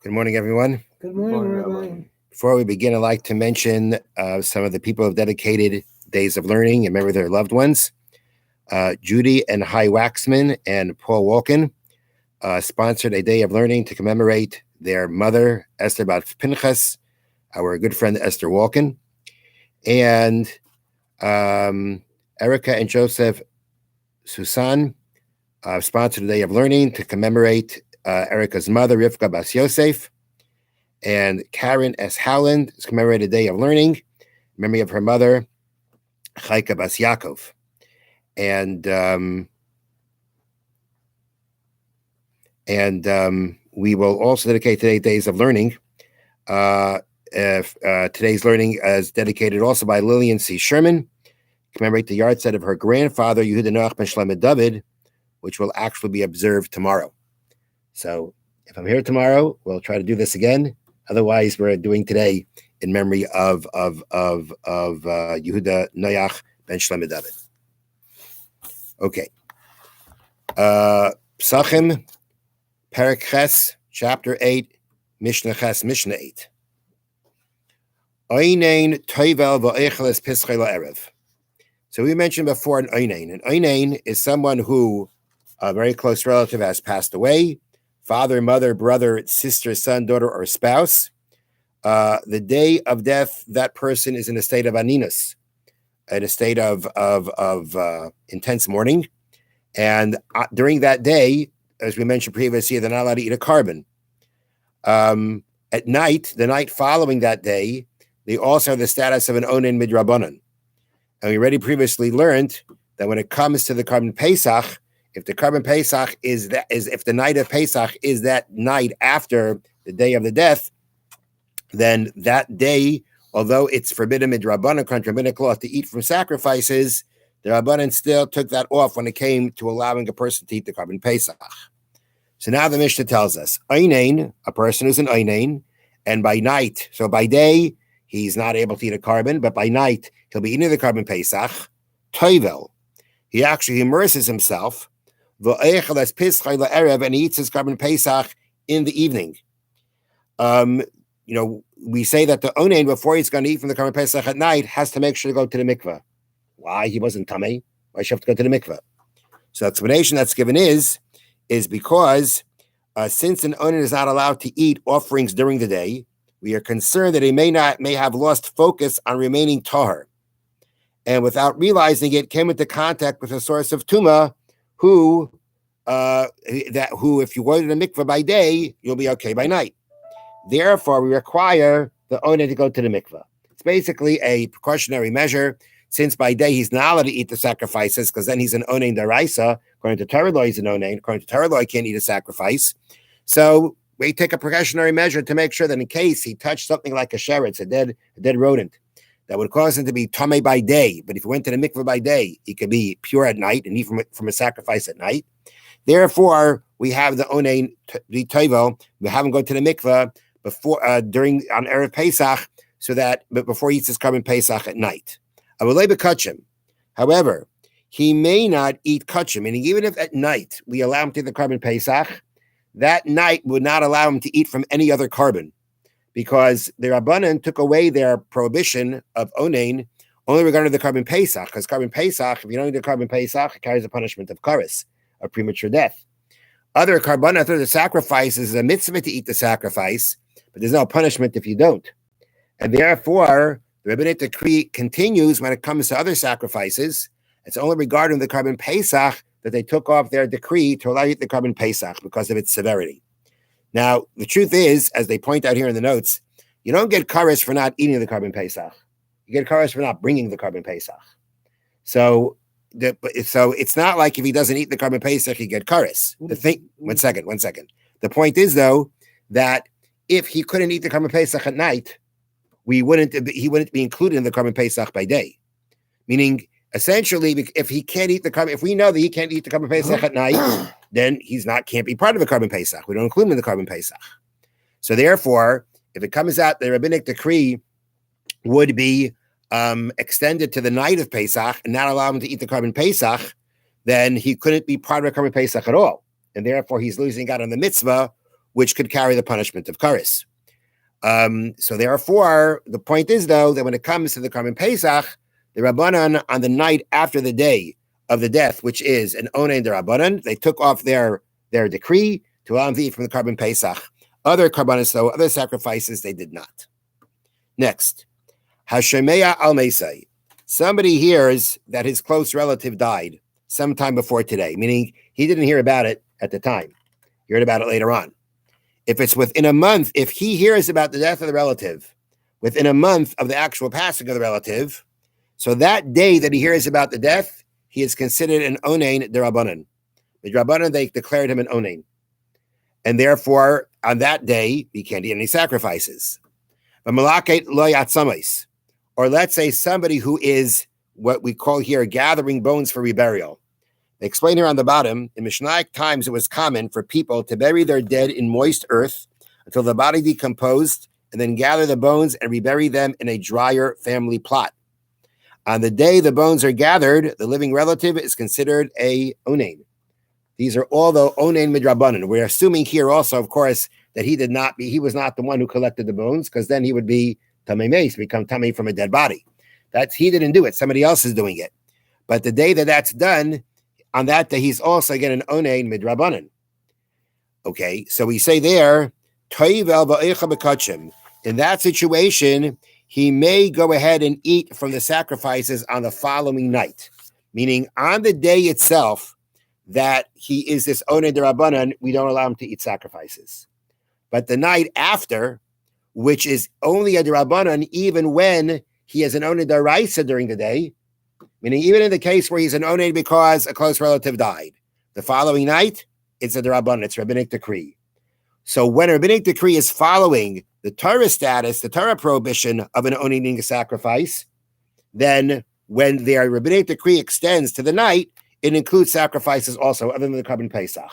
Good morning, everyone. Good morning, Rabbi. Before we begin, I'd like to mention some of the people who have dedicated days of learning and remember their loved ones. Judy and Hy Waxman and Paul Walken sponsored a day of learning to commemorate their mother, Esther Bat Pinchas, our good friend Esther Walken, and Erica and Joseph Susan sponsored a day of learning to commemorate Erica's mother, Rivka Bas Yosef, and Karen S. Howland is commemorated a day of learning in memory of her mother, Chaika Bas Yaakov. And we will also dedicate today days of learning. Today's learning is dedicated also by Lillian C. Sherman, commemorate the yahrzeit of her grandfather, Yehuda Noach ben Shlomo David, which will actually be observed tomorrow. So if I'm here tomorrow, we'll try to do this again. Otherwise, we're doing today in memory of Yehuda Noach ben Shlomo David. Okay. Psachim, Perek Ches, Chapter 8, Mishna Ches, Mishnah 8. Oinein toivel v'oicheles pischei la'erev. So we mentioned before an oinein. An oinein is someone who a very close relative has passed away, father, mother, brother, sister, son, daughter, or spouse. The day of death, that person is in a state of aninus, in a state of intense mourning. And during that day, as we mentioned previously, they're not allowed to eat a carbon. At night, the night following that day, they also have the status of an onen midrabanan. And we already previously learned that when it comes to the carbon Pesach, if the carbon Pesach if the night of Pesach is that night after the day of the death, then that day, although it's forbidden midrabanan, contra rabbinic law, to eat from sacrifices, the Rabbanan still took that off when it came to allowing a person to eat the carbon Pesach. So now the Mishnah tells us, Einain, a person who's an Einain, and by night, so by day, he's not able to eat a carbon, but by night, he'll be eating the carbon Pesach, Toivel. He actually immerses himself, and he eats his carbon Pesach in the evening. We say that the Onain, before he's going to eat from the carbon Pesach at night, has to make sure to go to the mikveh. Why? He wasn't tamei. Why should he have to go to the mikveh? So the explanation that's given is because since an owner is not allowed to eat offerings during the day, we are concerned that he may have lost focus on remaining tahor, and without realizing it, came into contact with a source of tuma, who if you go to the mikveh by day, you'll be okay by night. Therefore, we require the owner to go to the mikveh. It's basically a precautionary measure. Since by day he's not allowed to eat the sacrifices, because then he's an onein daraisa. According to Torah law, he's an onein. According to Torah law, he can't eat a sacrifice. So we take a precautionary measure to make sure that in case he touched something like a sheretz, a dead rodent, that would cause him to be tamei by day. But if he went to the mikveh by day, he could be pure at night and eat from a sacrifice at night. Therefore, we have the onein the toivel. We have him go to the mikveh before on erev Pesach, so that but before he eats his carbon Pesach at night. However, he may not eat kachim, meaning even if at night we allow him to eat the carbon Pesach, that night would not allow him to eat from any other carbon, because the Rabbanan took away their prohibition of onein only regarding the carbon Pesach, because carbon Pesach, if you don't eat the carbon Pesach, it carries the punishment of karis, of premature death. Other karbanot, the sacrifices, is a mitzvah to eat the sacrifice, but there's no punishment if you don't. And therefore, the rabbinic decree continues when it comes to other sacrifices. It's only regarding the carbon Pesach that they took off their decree to allow you to eat the carbon Pesach because of its severity. Now, the truth is, as they point out here in the notes, you don't get kares for not eating the carbon Pesach. You get kares for not bringing the carbon Pesach. So it's not like if he doesn't eat the carbon Pesach, he get kares. One second. The point is, though, that if he couldn't eat the carbon Pesach at night, he wouldn't be included in the carbon Pesach by day. Meaning, essentially, if he can't eat the carbon, if we know that he can't eat the carbon Pesach at night, then can't be part of the carbon Pesach. We don't include him in the carbon Pesach. So therefore, if it comes out the rabbinic decree would be extended to the night of Pesach and not allow him to eat the carbon Pesach, then he couldn't be part of the carbon Pesach at all. And therefore, he's losing out on the mitzvah, which could carry the punishment of karis. So therefore, the point is, though, that when it comes to the Karban Pesach, the Rabbanan on the night after the day of the death, which is an Onein de Rabbanan, they took off their decree to allow them to eat from the Karban Pesach. Other Karbanis, though, other sacrifices, they did not. Next, Hashemeya al Mesai. Somebody hears that his close relative died sometime before today, meaning he didn't hear about it at the time. He heard about it later on. If it's within a month, if he hears about the death of the relative within a month of the actual passing of the relative, so that day that he hears about the death, he is considered an onein derabanan. The derabanan, they declared him an onein. And therefore, on that day, he can't eat any sacrifices. But malaket lo yatzamais, or let's say somebody who is what we call here gathering bones for reburial. They explain here on the bottom, in Mishnaic times, it was common for people to bury their dead in moist earth until the body decomposed, and then gather the bones and rebury them in a drier family plot. On the day the bones are gathered, the living relative is considered a onein. These are all the onein midrabanan. We're assuming here also, of course, that he was not the one who collected the bones, because then he would be tamei meis, become tamei from a dead body. He didn't do it. Somebody else is doing it. But the day that that's done, on that day, he's also again an onein midrabanan. Okay, so we say there, in that situation, he may go ahead and eat from the sacrifices on the following night, meaning on the day itself that he is this onein derabanan, we don't allow him to eat sacrifices. But the night after, which is only a derabanan, even when he is an onein deraisa during the day, meaning even in the case where he's an onein because a close relative died, the following night, it's a derabanan, it's rabbinic decree. So when a rabbinic decree is following the Torah status, the Torah prohibition of an onein eating a sacrifice, then when their rabbinic decree extends to the night, it includes sacrifices also, other than the Karban Pesach.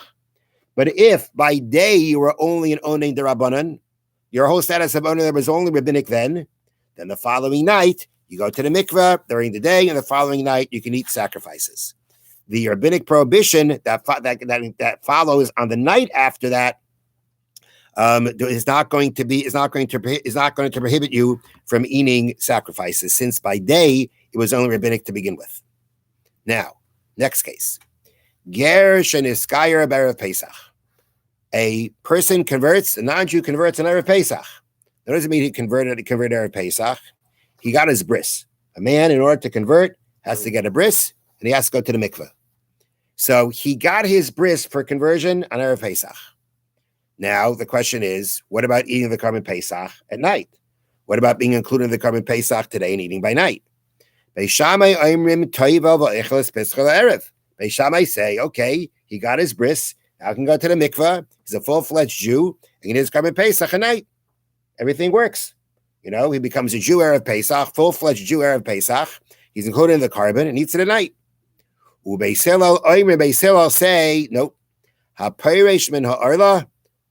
But if by day you were only an onein derabanan, your whole status of onein was only rabbinic then the following night, you go to the mikveh during the day, and the following night you can eat sacrifices. The rabbinic prohibition that follows on the night after that is not going to prohibit you from eating sacrifices, since by day it was only rabbinic to begin with. Now, next case, ger sheniskayer b'erev Pesach. A person converts, a non-Jew converts on Erev Pesach. That doesn't mean he converted Erev Pesach. He got his bris. A man, in order to convert, has to get a bris, and he has to go to the mikveh. So he got his bris for conversion on Erev Pesach. Now, the question is, what about eating the Karban Pesach at night? What about being included in the Karban Pesach today and eating by night? Beis Shammai say, okay, he got his bris, now he can go to the mikveh, he's a full-fledged Jew, and he does Karban Pesach at night. Everything works. He becomes a Jew Erev Pesach, full-fledged Jew Erev Pesach. He's included in the Karban and eats it at night. Beis Hillel say, nope. HaPeiresh min ha'arla,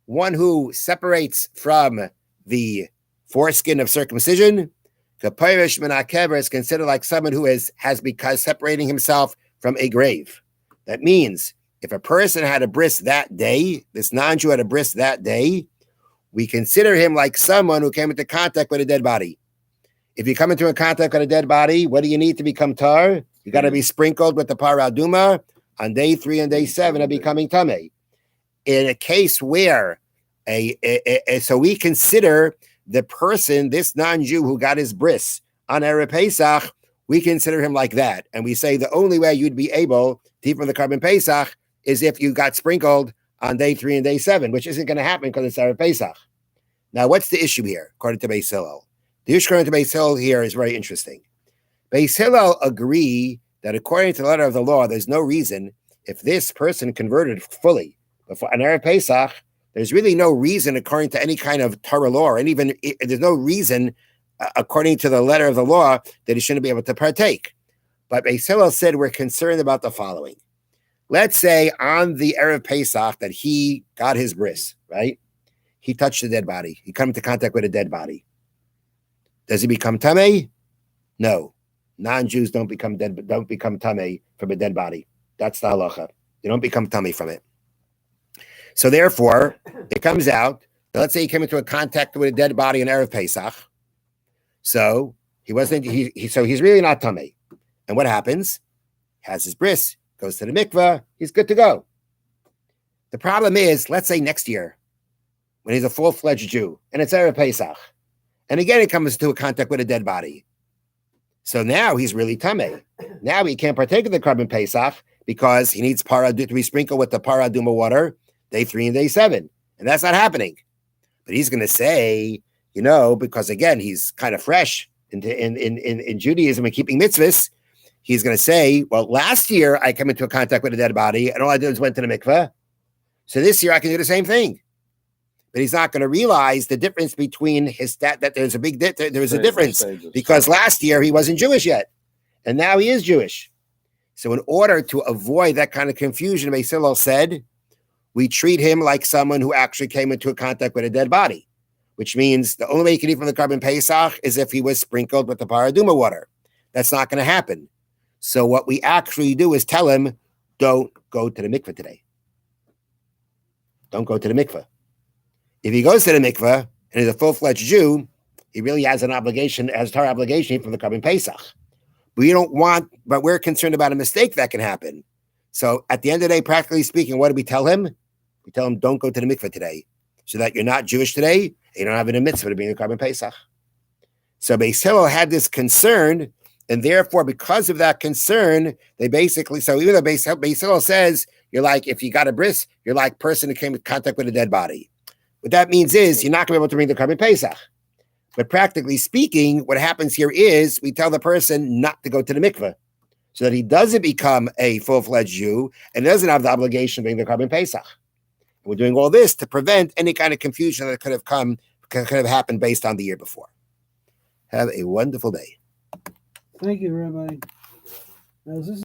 one who separates from the foreskin of circumcision, Kapeiresh min ha'kever, is considered like someone who has because separating himself from a grave. That means if a person had a bris that day, this non-Jew had a bris that day, we consider him like someone who came into contact with a dead body. If you come into contact with a dead body, what do you need to become tar? You got to be sprinkled with the paraduma on day 3 and day 7 of becoming tamei. In a case where so we consider the person, this non-Jew who got his bris on Erev Pesach, we consider him like that. And we say the only way you'd be able to eat from the Karban Pesach is if you got sprinkled on day 3 and day 7, which isn't going to happen because it's Erev Pesach. Now, what's the issue here, according to Beis Hillel? The issue according to Beis Hillel here is very interesting. Beis Hillel agree that according to the letter of the law, there's no reason, if this person converted fully before an Erev Pesach, there's really no reason according to any kind of Torah law, and even there's no reason according to the letter of the law that he shouldn't be able to partake. But Beis Hillel said we're concerned about the following. Let's say on the Erev Pesach that he got his bris, right? He touched a dead body. He come into contact with a dead body. Does he become tamei? No. Non-Jews don't become tamei from a dead body. That's the halacha. They don't become tamei from it. So therefore, it comes out that let's say he came into a contact with a dead body in Erev Pesach. So he wasn't. So he's really not tamei. And what happens? Has his bris, goes to the mikveh, he's good to go. The problem is, let's say next year, when he's a full-fledged Jew, and it's Erev Pesach, and again he comes into a contact with a dead body. So now he's really tamei. Now he can't partake of the Karban Pesach because he needs to be sprinkled with the Parah Aduma water day 3 and day 7. And that's not happening. But he's going to say, because again, he's kind of fresh in Judaism and keeping mitzvahs, he's going to say, well, last year I came into contact with a dead body and all I did was went to the mikveh. So this year I can do the same thing. But he's not going to realize the difference between that there's a big there's a difference because last year he wasn't Jewish yet. And now he is Jewish. So in order to avoid that kind of confusion, Beis Hillel said, we treat him like someone who actually came into contact with a dead body, which means the only way he can eat from the Karban Pesach is if he was sprinkled with the Parah Aduma water. That's not going to happen. So what we actually do is tell him, don't go to the mikveh today. Don't go to the mikveh. If he goes to the mikveh and is a full-fledged Jew, he really has an obligation, has a Torah obligation from the Karban Pesach. But we're concerned about a mistake that can happen. So at the end of the day, practically speaking, what do we tell him? We tell him, don't go to the mikveh today, so that you're not Jewish today, and you don't have a mitzvah to be in the Karban Pesach. So Beis Hillel had this concern, and therefore, because of that concern, they basically, so even though Beis Hillel says, you're like, if you got a bris, you're like person who came in contact with a dead body. What that means is you're not going to be able to bring the Karban Pesach. But practically speaking, what happens here is we tell the person not to go to the mikveh so that he doesn't become a full-fledged Jew and doesn't have the obligation to bring the Karban Pesach. And we're doing all this to prevent any kind of confusion that could have happened based on the year before. Have a wonderful day. Thank you, Rabbi. Now, is this